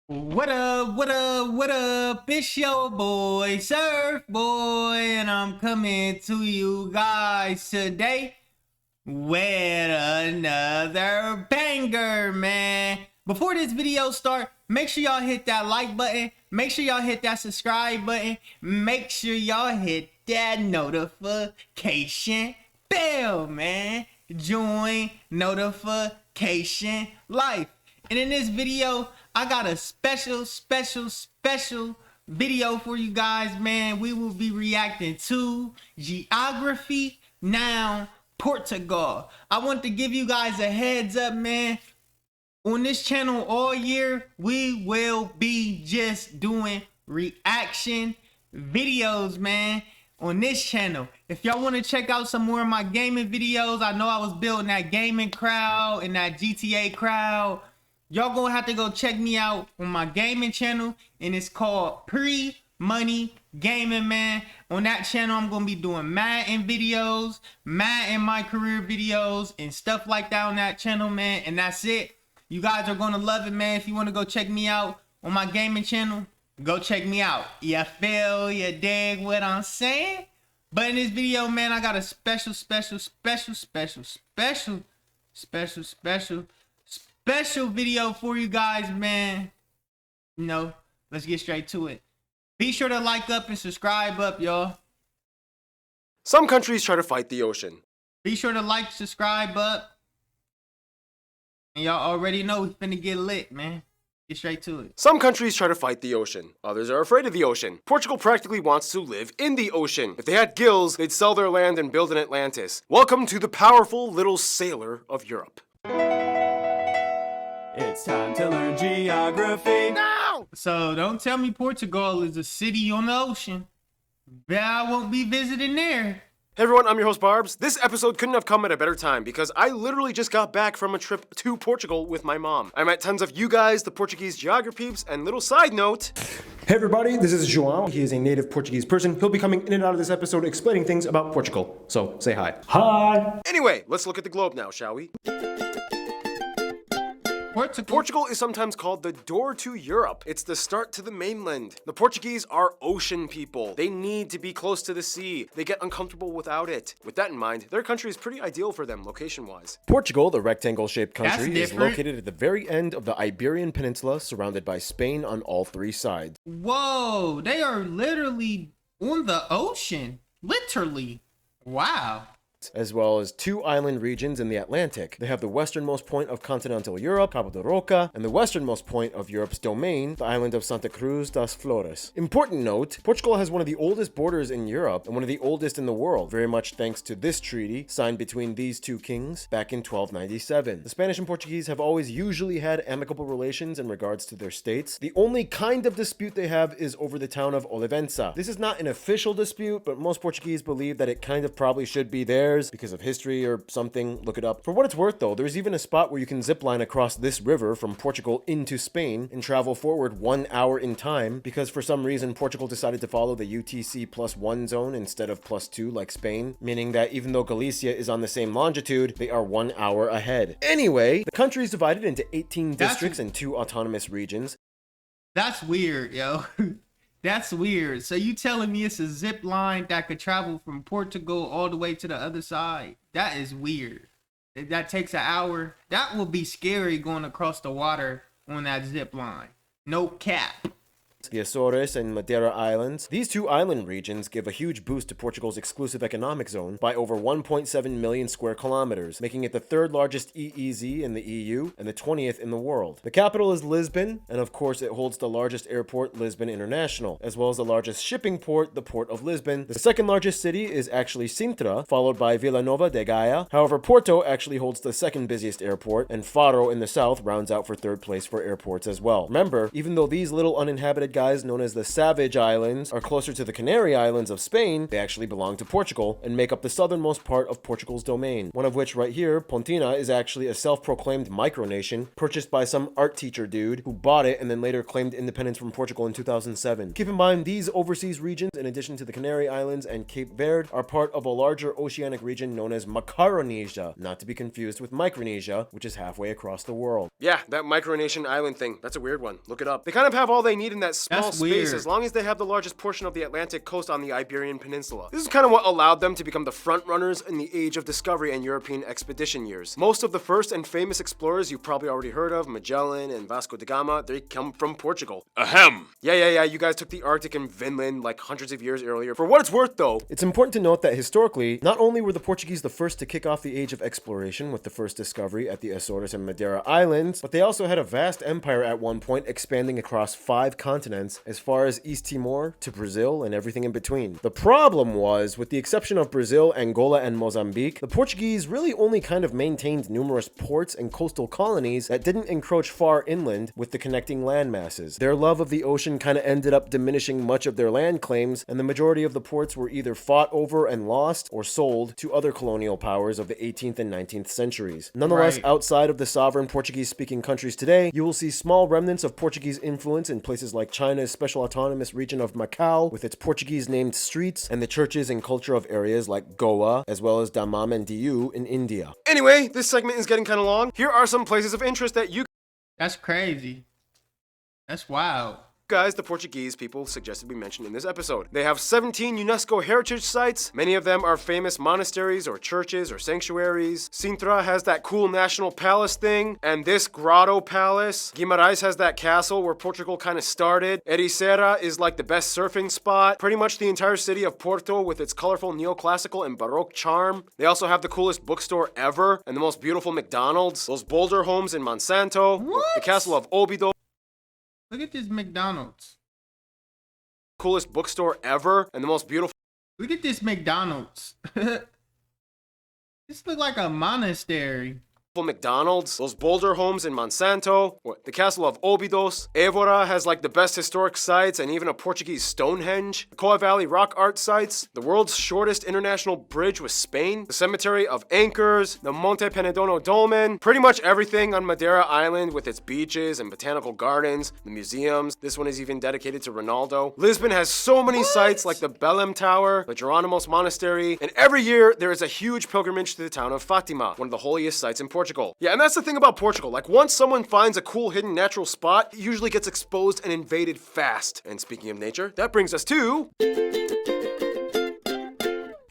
What up, what up, what up? It's your boy, Surf Boy, and I'm coming to you guys today with another banger, man. Before this video start, make sure y'all hit that like button, make sure y'all hit that subscribe button, make sure y'all hit that notification bell, man. Join notification life. And in this video, I got a special video for you guys, man. We will be reacting to Geography Now Portugal. I want to give you guys a heads up, man. On this channel all year, we will be just doing reaction videos, man, on this channel. If y'all want to check out some more of my gaming videos, I know I was building that gaming crowd and that GTA crowd. Y'all gonna have to go check me out on my gaming channel, and it's called Pre-Money Gaming, man. On that channel, I'm gonna be doing Madden videos, Madden my career videos, and stuff like that on that channel, man. And that's it. You guys are gonna love it, man. If you want to go check me out on my gaming channel, go check me out. You feel? You dig what I'm saying? But in this video, man, I got a special video for you guys, man. You know, let's get straight to it. Be sure to like up and subscribe up, y'all. Some countries try to fight the ocean. Be sure to like, subscribe up. And y'all already know we finna get lit, man. Get straight to it. Some countries try to fight the ocean. Others are afraid of the ocean. Portugal practically wants to live in the ocean. If they had gills, they'd sell their land and build an Atlantis. Welcome to the powerful little sailor of Europe. It's time to learn geography now! So don't tell me Portugal is a city on the ocean. Bet I won't be visiting there. Hey everyone, I'm your host Barbs. This episode couldn't have come at a better time because I literally just got back from a trip to Portugal with my mom. I met tons of you guys, the Portuguese geography peeps, and little side note. Hey everybody, this is João. He is a native Portuguese person. He'll be coming in and out of this episode explaining things about Portugal. So say hi. Hi! Anyway, let's look at the globe now, shall we? Portugal is sometimes called the door to Europe. It's the start to the mainland. The Portuguese are ocean people. They need to be close to the sea. They get uncomfortable without it. With that in mind, their country is pretty ideal for them location-wise. Portugal, the rectangle-shaped country, is different. located at the very end of the Iberian Peninsula, surrounded by Spain on all three sides. Whoa, they are literally on the ocean. Literally. Wow. As well as two island regions in the Atlantic. They have the westernmost point of continental Europe, Cabo de Roca, and the westernmost point of Europe's domain, the island of Santa Cruz das Flores. Important note, Portugal has one of the oldest borders in Europe and one of the oldest in the world, very much thanks to this treaty signed between these two kings back in 1297. The Spanish and Portuguese have always usually had amicable relations in regards to their states. The only kind of dispute they have is over the town of Olivença. This is not an official dispute, but most Portuguese believe that it kind of probably should be theirs because of history or something. Look it up. For what it's worth though, there's even a spot where you can zipline across this river from Portugal into Spain and travel forward 1 hour in time because for some reason Portugal decided to follow the UTC +1 zone instead of +2 like Spain, meaning that even though Galicia is on the same longitude, they are 1 hour ahead. Anyway, the country is divided into 18 districts and 2 autonomous regions. That's weird, yo. That's weird. So you telling me it's a zip line that could travel from Portugal all the way to the other side? That is weird. If that takes an hour, that will be scary going across the water on that zip line. No cap. The Azores and Madeira Islands. These two island regions give a huge boost to Portugal's exclusive economic zone by over 1.7 million square kilometers, making it the third largest EEZ in the EU and the 20th in the world. The capital is Lisbon, and of course it holds the largest airport, Lisbon International, as well as the largest shipping port, the Port of Lisbon. The second largest city is actually Sintra, followed by Vila Nova de Gaia. However, Porto actually holds the second busiest airport, and Faro in the south rounds out for third place for airports as well. Remember, even though these little uninhabited guys known as the Savage Islands are closer to the Canary Islands of Spain, they actually belong to Portugal and make up the southernmost part of Portugal's domain. One of which right here, Pontina, is actually a self-proclaimed micronation purchased by some art teacher dude who bought it and then later claimed independence from Portugal in 2007. Keep in mind, these overseas regions, in addition to the Canary Islands and Cape Verde, are part of a larger oceanic region known as Macaronesia, not to be confused with Micronesia, which is halfway across the world. Yeah, that micronation island thing. That's a weird one. Look it up. They kind of have all they need in that small That's space weird. as long as they have the largest portion of the Atlantic coast on the Iberian Peninsula. This is kind of what allowed them to become the front runners in the age of discovery and European expedition years. Most of the first and famous explorers you've probably already heard of, Magellan and Vasco da Gama, they come from Portugal. Ahem. Yeah, you guys took the Arctic and Vinland like hundreds of years earlier. For what it's worth though, It's important to note that historically, not only were the Portuguese the first to kick off the age of exploration with the first discovery at the Azores and Madeira Islands, but they also had a vast empire at one point expanding across 5 continents as far as East Timor to Brazil and everything in between. The problem was, with the exception of Brazil, Angola, and Mozambique, the Portuguese really only kind of maintained numerous ports and coastal colonies that didn't encroach far inland with the connecting land masses. Their love of the ocean kind of ended up diminishing much of their land claims, and the majority of the ports were either fought over and lost or sold to other colonial powers of the 18th and 19th centuries. Nonetheless, Right. outside of the sovereign Portuguese-speaking countries today, you will see small remnants of Portuguese influence in places like China's special autonomous region of Macau, with its Portuguese-named streets, and the churches and culture of areas like Goa, as well as Daman and Diu in India. anyway, this segment is getting kind of long. Here are some places of interest that you That's crazy. That's wild. guys, the Portuguese people, suggested we mention in this episode. They have 17 UNESCO heritage sites. Many of them are famous monasteries or churches or sanctuaries. Sintra has that cool national palace thing, and this grotto palace. Guimarães has that castle where Portugal kind of started. Ericeira is like the best surfing spot. Pretty much the entire city of Porto with its colorful neoclassical and Baroque charm. They also have the coolest bookstore ever and the most beautiful McDonald's. Those boulder homes in Monsanto. What? The castle of Óbidos. Look at this McDonald's. Coolest bookstore ever and the most beautiful Look at this McDonald's. This look like a monastery. McDonald's, those boulder homes in Monsanto, the castle of Óbidos. Évora has like the best historic sites and even a Portuguese Stonehenge. The Coa Valley rock art sites, the world's shortest international bridge with Spain, the cemetery of Anchors, the Monte Penedono Dolmen, pretty much everything on Madeira Island with its beaches and botanical gardens, the museums. This one is even dedicated to Ronaldo. Lisbon has so many sites like the Belém Tower, the Jerónimos Monastery, and every year there is a huge pilgrimage to the town of Fátima, one of the holiest sites in Portugal. Yeah, and that's the thing about Portugal. Like, once someone finds a cool hidden natural spot, it usually gets exposed and invaded fast. And speaking of nature, that brings us to...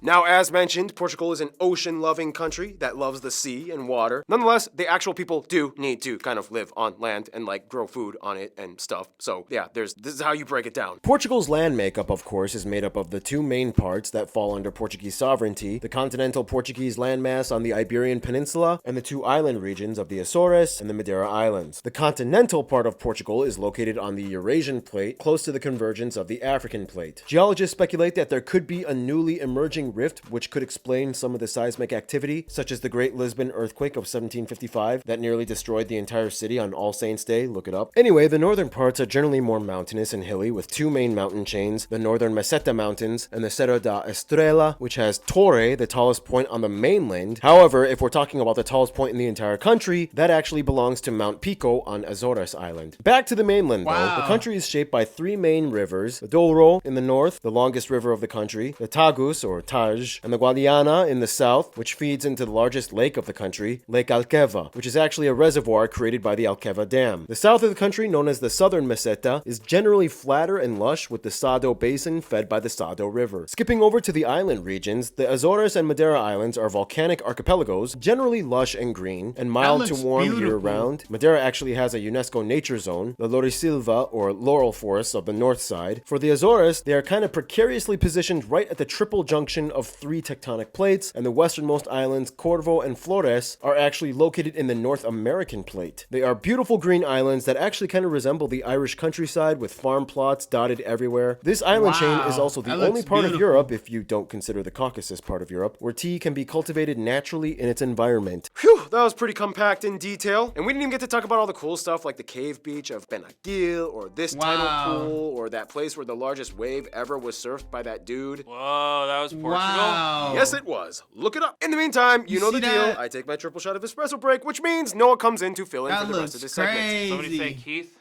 Now, as mentioned, Portugal is an ocean-loving country that loves the sea and water. Nonetheless, the actual people do need to kind of live on land and like grow food on it and stuff. So yeah, this is how you break it down. Portugal's land makeup, of course, is made up of the 2 main parts that fall under Portuguese sovereignty, the continental Portuguese landmass on the Iberian Peninsula, and the 2 island regions of the Azores and the Madeira Islands. The continental part of Portugal is located on the Eurasian plate, close to the convergence of the African plate. Geologists speculate that there could be a newly emerging rift which could explain some of the seismic activity, such as the Great Lisbon earthquake of 1755 that nearly destroyed the entire city on All Saints' Day. Look it up. Anyway, the northern parts are generally more mountainous and hilly, with 2 main mountain chains, the northern Meseta Mountains and the Serra da Estrela, which has Torre, the tallest point on the mainland. However, if we're talking about the tallest point in the entire country, that actually belongs to Mount Pico on Azores Island. Back to the mainland, though. Wow. The country is shaped by 3 main rivers: the Douro in the north, the longest river of the country, the Tagus or Taj, and the Guadiana in the south, which feeds into the largest lake of the country, Lake Alqueva, which is actually a reservoir created by the Alqueva Dam. The south of the country, known as the southern Meseta, is generally flatter and lush, with the Sado Basin fed by the Sado River. Skipping over to the island regions, the Azores and Madeira Islands are volcanic archipelagos, generally lush and green, and mild to looks warm beautiful. year-round. Madeira actually has a UNESCO nature zone, the Laurisilva or Laurel Forests of the north side. For the Azores, they are kind of precariously positioned right at the triple junction of 3 tectonic plates, and the westernmost islands, Corvo and Flores, are actually located in the North American plate. They are beautiful green islands that actually kind of resemble the Irish countryside with farm plots dotted everywhere. This island chain is also the only part of Europe, if you don't consider the Caucasus part of Europe, where tea can be cultivated naturally in its environment. Phew, that was pretty compact in detail. And we didn't even get to talk about all the cool stuff like the cave beach of Benagil, or this tidal pool, or that place where the largest wave ever was surfed by that dude. Whoa, that was Portugal? Wow. Yes, it was. Look it up. In the meantime, you know the deal. I take my triple shot of espresso break, which means Noah comes in to fill in for the rest of this segment. Somebody say Keith?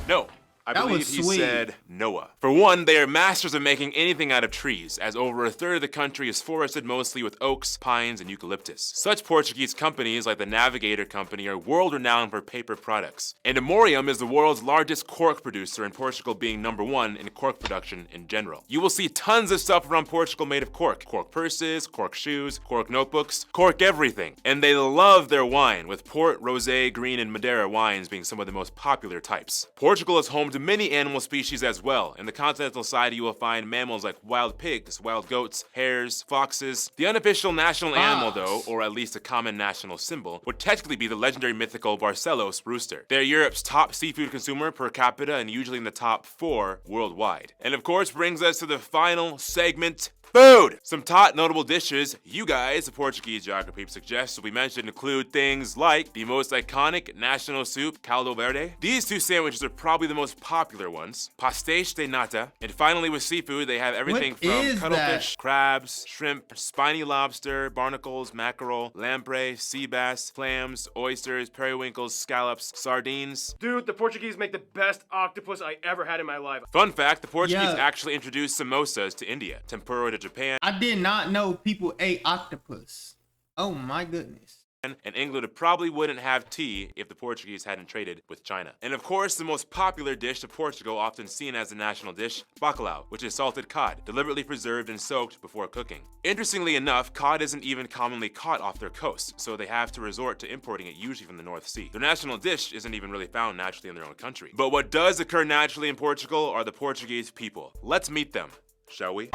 No. I That believe was he sweet. said Noah. For one, they are masters of making anything out of trees, as over a third of the country is forested mostly with oaks, pines, and eucalyptus. Such Portuguese companies like the Navigator Company are world-renowned for paper products. And Amorium is the world's largest cork producer, in Portugal being #1 in cork production in general. You will see tons of stuff around Portugal made of cork. Cork purses, cork shoes, cork notebooks, cork everything. And they love their wine, with port, rosé, green, and Madeira wines being some of the most popular types. Portugal is home to many animal species as well. In the continental side, you will find mammals like wild pigs, wild goats, hares, foxes. The unofficial national animal, though, or at least a common national symbol, would technically be the legendary mythical Barcelos rooster. They're Europe's top seafood consumer per capita and usually in the top 4 worldwide. And of course, brings us to the final segment, food! Some top notable dishes you guys, the Portuguese geography, suggest we mentioned include things like the most iconic national soup, caldo verde. These 2 sandwiches are probably the most popular ones. Pastéis de nata. And finally with seafood, they have everything What from is cuttlefish, crabs, shrimp, spiny lobster, barnacles, mackerel, lamprey, sea bass, clams, oysters, periwinkles, scallops, sardines. Dude, the Portuguese make the best octopus I ever had in my life. Fun fact, the Portuguese Yeah. actually introduced samosas to India, tempura to Japan, I did not know people ate octopus. Oh my goodness. and England probably wouldn't have tea if the Portuguese hadn't traded with China. And of course, the most popular dish of Portugal, often seen as the national dish, bacalhau, which is salted cod, deliberately preserved and soaked before cooking. Interestingly enough, cod isn't even commonly caught off their coast, so they have to resort to importing it usually from the North Sea. Their national dish isn't even really found naturally in their own country. But what does occur naturally in Portugal are the Portuguese people. Let's meet them, shall we?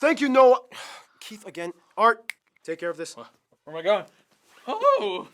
Thank you, Noah. Keith again. Art, take care of this. Where am I going? Oh!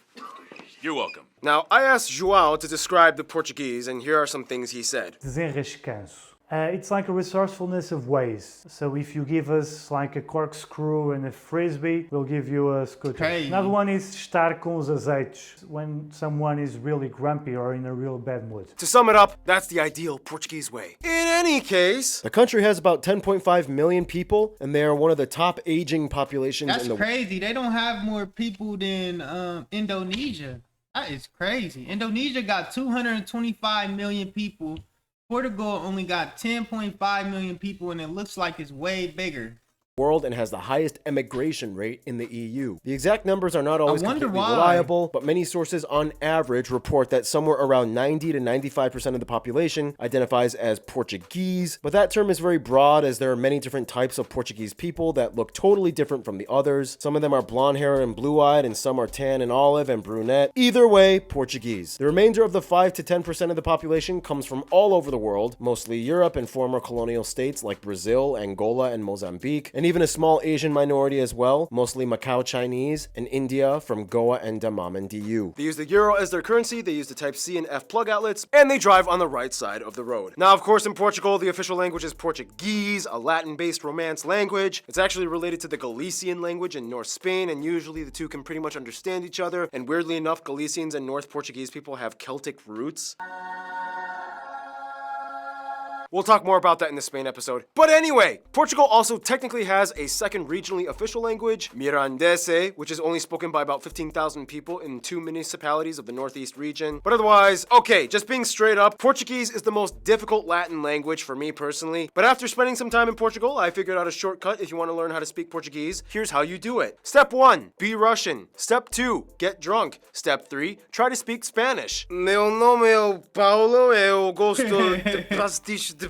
You're welcome. Now, I asked João to describe the Portuguese, and here are some things he said. Desenrascanço. It's like a resourcefulness of ways. So if you give us like a corkscrew and a frisbee, we'll give you a scooter. Crazy. Another one is estar com os azeites, when someone is really grumpy or in a real bad mood. To sum it up, that's the ideal Portuguese way. In any case, The country has about 10.5 million people, and they are one of the top aging populations That's in the crazy. They don't have more people than Indonesia. That is crazy. Indonesia got 225 million people. Portugal only got 10.5 million people, and it looks like it's way bigger. world and has the highest emigration rate in the EU. The exact numbers are not always wonder completely why. reliable, but many sources on average report that somewhere around 90 to 95% of the population identifies as Portuguese, but that term is very broad as there are many different types of Portuguese people that look totally different from the others. Some of them are blonde-haired and blue-eyed, and some are tan and olive and brunette. Either way, Portuguese. The remainder of the 5 to 10% of the population comes from all over the world, mostly Europe and former colonial states like Brazil, Angola, and Mozambique, and even a small Asian minority as well, mostly Macau Chinese, and India from Goa and Daman and Diu. They use the euro as their currency, they use the type C and F plug outlets, and they drive on the right side of the road. Now, of course, in Portugal, the official language is Portuguese, a Latin-based Romance language. It's actually related to the Galician language in North Spain, and usually the two can pretty much understand each other, and weirdly enough, Galicians and North Portuguese people have Celtic roots. We'll talk more about that in the Spain episode. But anyway, Portugal also technically has a second regionally official language, Mirandese, which is only spoken by about 15,000 people in 2 municipalities of the northeast region. But otherwise, okay, just being straight up, Portuguese is the most difficult Latin language for me personally. But after spending some time in Portugal, I figured out a shortcut if you want to learn how to speak Portuguese. Here's how you do it. Step 1, be Russian. Step 2, get drunk. Step 3, try to speak Spanish. Meu nome é Paulo, eu gosto de pastiche de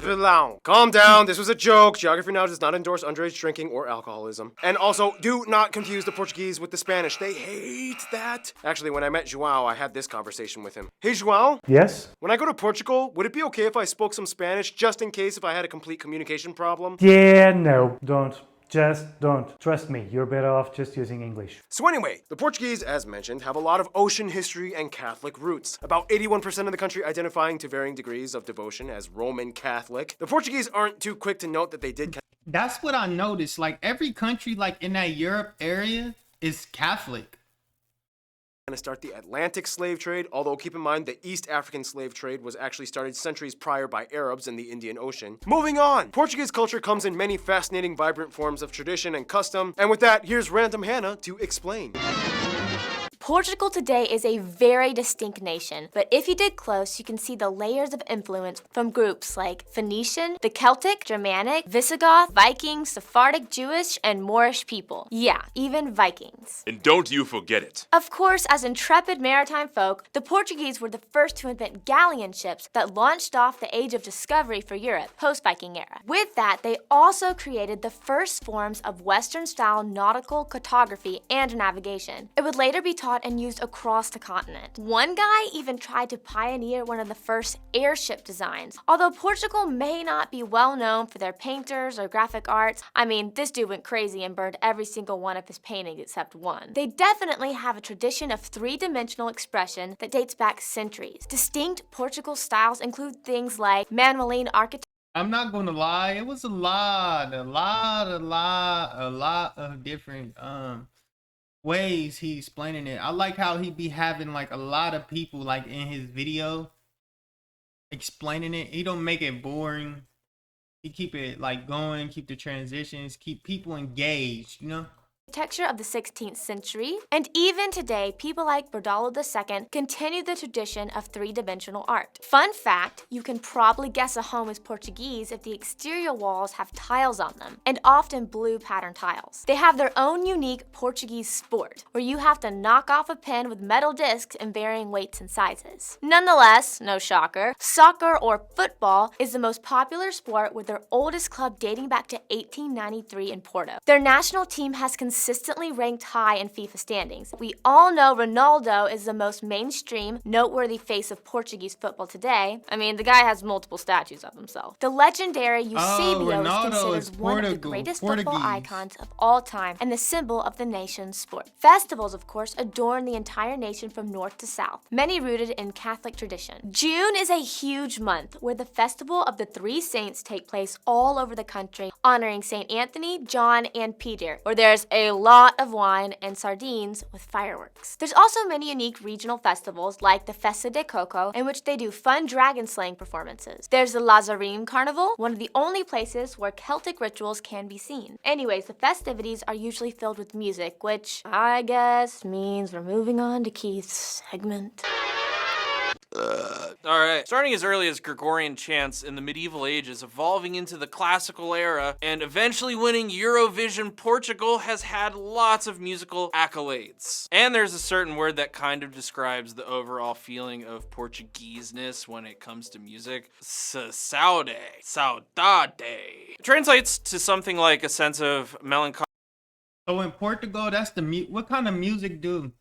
Calm down, this was a joke. Geography Now does not endorse underage drinking or alcoholism. And also, do not confuse the Portuguese with the Spanish. They hate that. Actually, when I met João, I had this conversation with him. Hey, João? Yes? When I go to Portugal, would it be okay if I spoke some Spanish just in case if I had a complete communication problem? Yeah, no, don't. Just don't. Trust me, you're better off just using English. So anyway, the Portuguese, as mentioned, have a lot of ocean history and Catholic roots. About 81% of the country identifying to varying degrees of devotion as Roman Catholic. The Portuguese aren't too quick to note that they did. That's what I noticed. Like every country, like in that Europe area, is Catholic. To start the Atlantic slave trade, although keep in mind the East African slave trade was actually started centuries prior by Arabs in the Indian Ocean. Moving on! Portuguese culture comes in many fascinating, vibrant forms of tradition and custom, and with that, here's Random Hannah to explain. Portugal today is a very distinct nation, but if you dig close, you can see the layers of influence from groups like Phoenician, the Celtic, Germanic, Visigoth, Vikings, Sephardic, Jewish, and Moorish people. Yeah, even Vikings. And don't you forget it. Of course, as intrepid maritime folk, the Portuguese were the first to invent galleon ships that launched off the age of discovery for Europe, post-Viking era. With that, they also created the first forms of Western-style nautical cartography and navigation. It would later be taught and used across the continent. One guy even tried to pioneer one of the first airship designs. Although Portugal may not be well known for their painters or graphic arts, I mean, this dude went crazy and burned every single one of his paintings except one. They definitely have a tradition of three-dimensional expression that dates back centuries. Distinct Portugal styles include things like Manueline architecture. I'm not gonna lie, it was a lot of different ways he explaining it. I like how he be having like a lot of people like in his video explaining it. He don't make it boring. He keep it like going, keep the transitions, keep people engaged, you know? Architecture of the 16th century, and even today, people like Bordalo II continue the tradition of three-dimensional art. Fun fact, you can probably guess a home is Portuguese if the exterior walls have tiles on them, and often blue pattern tiles. They have their own unique Portuguese sport, where you have to knock off a pin with metal discs in varying weights and sizes. Nonetheless, no shocker, soccer or football is the most popular sport, with their oldest club dating back to 1893 in Porto. Their national team has consistently ranked high in FIFA standings. We all know Ronaldo is the most mainstream, noteworthy face of Portuguese football today. I mean, the guy has multiple statues of himself. The legendary Eusebio is considered one of the greatest football icons of all time and the symbol of the nation's sport. Festivals, of course, adorn the entire nation from north to south, many rooted in Catholic tradition. June is a huge month where the Festival of the Three Saints take place all over the country, honoring St. Anthony, John, and Peter, where there's a lot of wine and sardines with fireworks. There's also many unique regional festivals like the Festa de Coco, in which they do fun dragon slaying performances. There's the Lazarine Carnival, one of the only places where Celtic rituals can be seen. Anyways, the festivities are usually filled with music, which I guess means we're moving on to Keith's segment. Alright, starting as early as Gregorian chants in the medieval ages, evolving into the classical era, and eventually winning Eurovision, Portugal has had lots of musical accolades. And there's a certain word that kind of describes the overall feeling of Portugueseness when it comes to music. Saudade. Saudade. It translates to something like a sense of melancholy. So in Portugal, that's the what kind of music do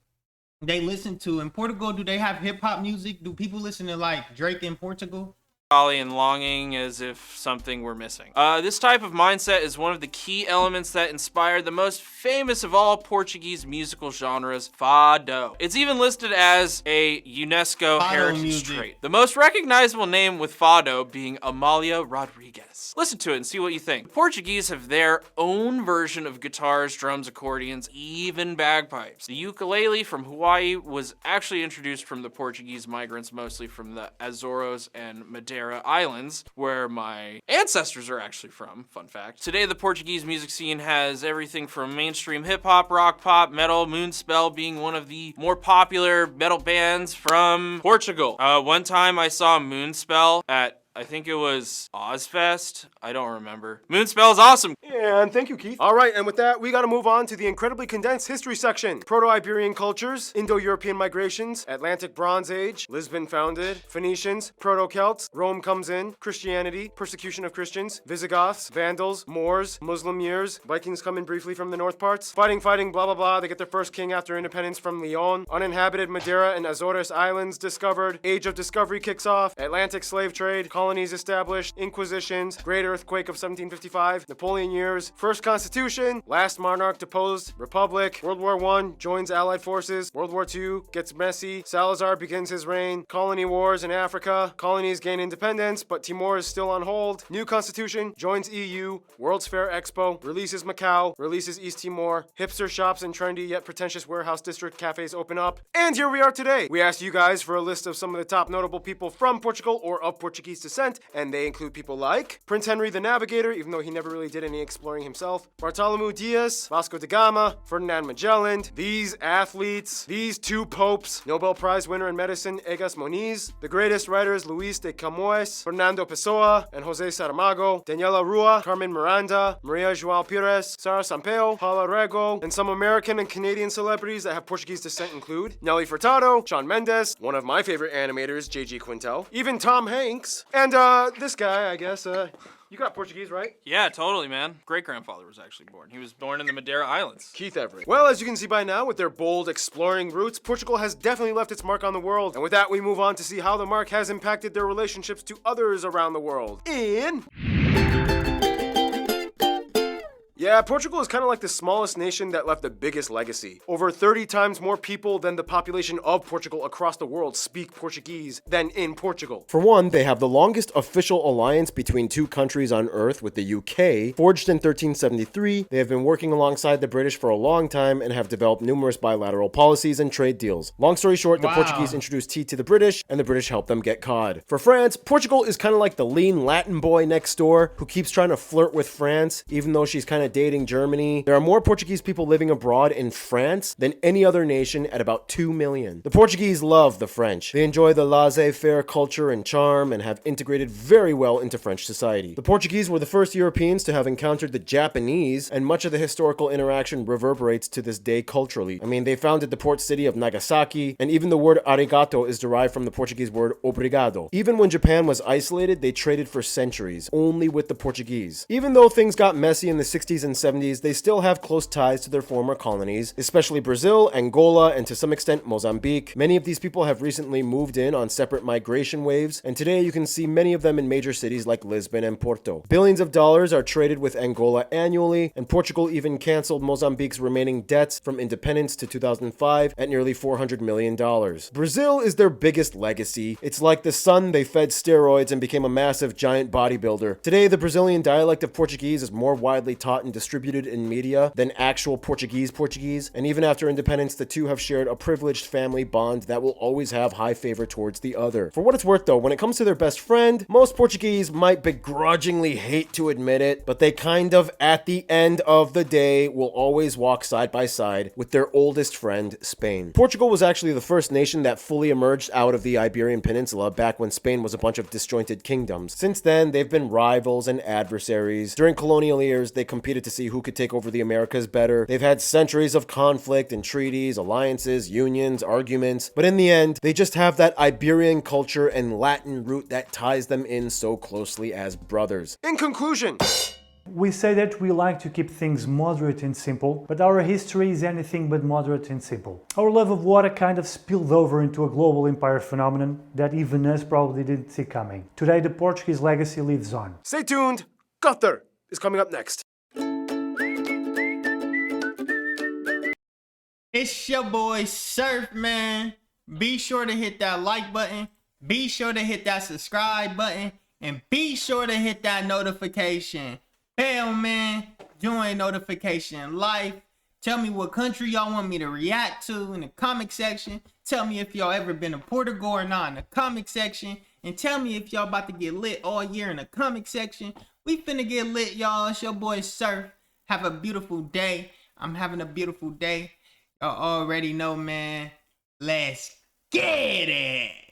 they listen to? In Portugal, do they have hip-hop music? Do people listen to like Drake in Portugal? And longing as if something were missing. This type of mindset is one of the key elements that inspired the most famous of all Portuguese musical genres, fado. It's even listed as a UNESCO heritage trait. The most recognizable name with fado being Amália Rodrigues. Listen to it and see what you think. The Portuguese have their own version of guitars, drums, accordions, even bagpipes. The ukulele from Hawaii was actually introduced from the Portuguese migrants, mostly from the Azores and Madeira Islands, where my ancestors are actually from, fun fact. Today, the Portuguese music scene has everything from mainstream hip-hop, rock, pop, metal, Moonspell being one of the more popular metal bands from Portugal. One time I saw Moonspell at I think it was Ozfest. I don't remember. Moonspell is awesome. And thank you, Keith. All right, and with that, we gotta move on to the incredibly condensed history section. Proto-Iberian cultures, Indo-European migrations, Atlantic Bronze Age, Lisbon founded, Phoenicians, Proto-Celts, Rome comes in, Christianity, persecution of Christians, Visigoths, Vandals, Moors, Muslim years, Vikings come in briefly from the north parts, fighting, blah, blah, blah, they get their first king after independence from Leon, uninhabited Madeira and Azores Islands discovered, Age of Discovery kicks off, Atlantic slave trade, colonies established, Inquisitions, Great Earthquake of 1755, Napoleon years, First Constitution, last monarch deposed, Republic, World War I, joins Allied forces, World War II, gets messy, Salazar begins his reign, colony wars in Africa, colonies gain independence, but Timor is still on hold, new constitution, joins EU, World's Fair Expo, releases Macau, releases East Timor, hipster shops and trendy yet pretentious warehouse district cafes open up, and here we are today. We asked you guys for a list of some of the top notable people from Portugal or of Portuguese descent, and they include people like Prince Henry the Navigator, even though he never really did any exploring himself, Bartolomeu Dias, Vasco da Gama, Ferdinand Magellan, these athletes, these two popes, Nobel Prize winner in medicine Egas Moniz, the greatest writers Luis de Camões, Fernando Pessoa, and Jose Saramago, Daniela Rua, Carmen Miranda, Maria João Pires, Sara Sampaio, Paula Rego, and some American and Canadian celebrities that have Portuguese descent include Nelly Furtado, Shawn Mendes, one of my favorite animators, J.G. Quintel, even Tom Hanks, and this guy, I guess, you got Portuguese, right? Yeah, totally, man. Great-grandfather was actually born. He was born in the Madeira Islands. Keith Everett. Well, as you can see by now, with their bold, exploring roots, Portugal has definitely left its mark on the world. And with that, we move on to see how the mark has impacted their relationships to others around the world. Yeah, Portugal is kind of like the smallest nation that left the biggest legacy. Over 30 times more people than the population of Portugal across the world speak Portuguese than in Portugal. For one, they have the longest official alliance between two countries on Earth with the UK. Forged in 1373, they have been working alongside the British for a long time and have developed numerous bilateral policies and trade deals. Long story short, the Portuguese introduced tea to the British, and the British helped them get cod. For France, Portugal is kind of like the lean Latin boy next door who keeps trying to flirt with France, even though she's kind of dating Germany. There are more Portuguese people living abroad in France than any other nation at about 2 million. The Portuguese love the French. They enjoy the laissez-faire culture and charm and have integrated very well into French society. The Portuguese were the first Europeans to have encountered the Japanese, and much of the historical interaction reverberates to this day culturally. I mean, they founded the port city of Nagasaki, and even the word arigato is derived from the Portuguese word obrigado. Even when Japan was isolated, they traded for centuries, only with the Portuguese. Even though things got messy in the 60s and 70s, they still have close ties to their former colonies, especially Brazil, Angola, and to some extent Mozambique. Many of these people have recently moved in on separate migration waves, and today you can see many of them in major cities like Lisbon and Porto. Billions of dollars are traded with Angola annually, and Portugal even canceled Mozambique's remaining debts from independence to 2005 at nearly $400 million. Brazil is their biggest legacy. It's like the sun they fed steroids and became a massive giant bodybuilder. Today, the Brazilian dialect of Portuguese is more widely taught and distributed in media than actual Portuguese, and even after independence, the two have shared a privileged family bond that will always have high favor towards the other. For what it's worth though, when it comes to their best friend, most Portuguese might begrudgingly hate to admit it, but they kind of, at the end of the day, will always walk side by side with their oldest friend, Spain. Portugal was actually the first nation that fully emerged out of the Iberian Peninsula back when Spain was a bunch of disjointed kingdoms. Since then, they've been rivals and adversaries. During colonial years, they competed to see who could take over the Americas better. They've had centuries of conflict and treaties, alliances, unions, arguments, but in the end, they just have that Iberian culture and Latin root that ties them in so closely as brothers. In conclusion, we say that we like to keep things moderate and simple, but our history is anything but moderate and simple. Our love of water kind of spilled over into a global empire phenomenon that even us probably didn't see coming. Today, the Portuguese legacy lives on. stay tuned. Gunther is coming up next. It's your boy Surf, man. Be sure to hit that like button. Be sure to hit that subscribe button. And be sure to hit that notification bell, man. Join notification life. Tell me what country y'all want me to react to in the comment section. Tell me if y'all ever been to Portugal or not in the comment section. And tell me if y'all about to get lit all year in the comment section. We finna get lit, y'all. It's your boy Surf. Have a beautiful day. I'm having a beautiful day. Y'all already know, man. Let's get it.